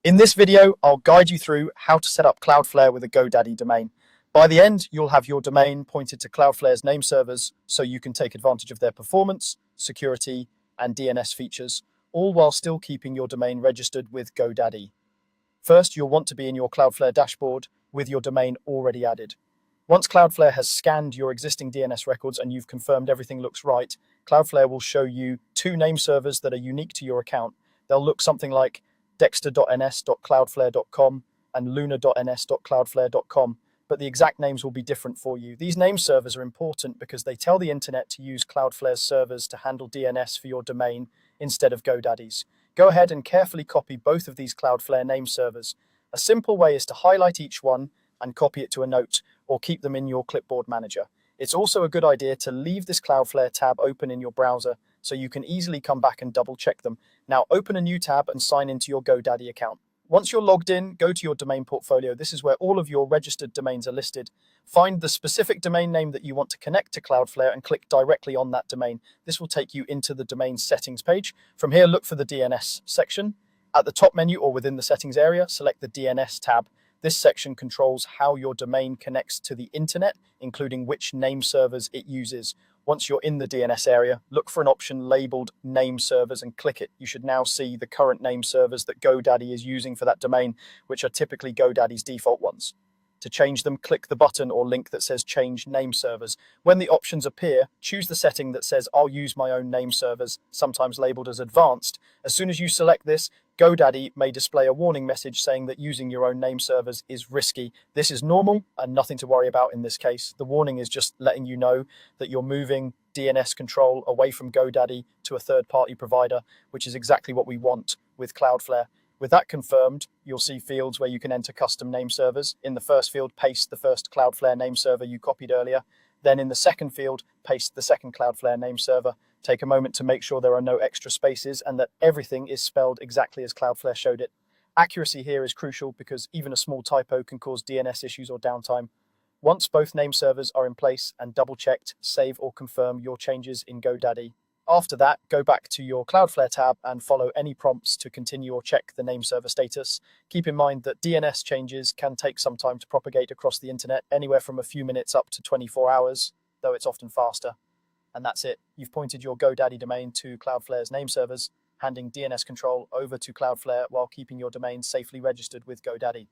In this video, I'll guide you through how to set up Cloudflare with a GoDaddy domain. By the end, you'll have your domain pointed to Cloudflare's name servers so you can take advantage of their performance, security, and DNS features, all while still keeping your domain registered with GoDaddy. First, you'll want to be in your Cloudflare dashboard with your domain already added. Once Cloudflare has scanned your existing DNS records and you've confirmed everything looks right, Cloudflare will show you two name servers that are unique to your account. They'll look something like dexter.ns.cloudflare.com and luna.ns.cloudflare.com, but the exact names will be different for you. These name servers are important because they tell the internet to use Cloudflare's servers to handle DNS for your domain instead of GoDaddy's. Go ahead and carefully copy both of these Cloudflare name servers. A simple way is to highlight each one and copy it to a note, or keep them in your clipboard manager. It's also a good idea to leave this Cloudflare tab open in your browser so you can easily come back and double check them. Now open a new tab and sign into your GoDaddy account. Once you're logged in, go to your domain portfolio. This is where all of your registered domains are listed. Find the specific domain name that you want to connect to Cloudflare and click directly on that domain. This will take you into the domain settings page. From here, look for the DNS section. At the top menu or within the settings area, select the DNS tab. This section controls how your domain connects to the internet, including which name servers it uses. Once you're in the DNS area, look for an option labeled Name Servers and click it. You should now see the current name servers that GoDaddy is using for that domain, which are typically GoDaddy's default ones. To change them, click the button or link that says Change Name Servers. When the options appear, choose the setting that says I'll use my own name servers, sometimes labeled as Advanced. As soon as you select this, GoDaddy may display a warning message saying that using your own name servers is risky. This is normal and nothing to worry about in this case. The warning is just letting you know that you're moving DNS control away from GoDaddy to a third-party provider, which is exactly what we want with Cloudflare. With that confirmed, you'll see fields where you can enter custom name servers. In the first field, paste the first Cloudflare name server you copied earlier. Then in the second field, paste the second Cloudflare name server. Take a moment to make sure there are no extra spaces and that everything is spelled exactly as Cloudflare showed it. Accuracy here is crucial because even a small typo can cause DNS issues or downtime. Once both name servers are in place and double-checked, save or confirm your changes in GoDaddy. After that, go back to your Cloudflare tab and follow any prompts to continue or check the name server status. Keep in mind that DNS changes can take some time to propagate across the internet, anywhere from a few minutes up to 24 hours, though it's often faster. And that's it. You've pointed your GoDaddy domain to Cloudflare's name servers, handing DNS control over to Cloudflare while keeping your domain safely registered with GoDaddy.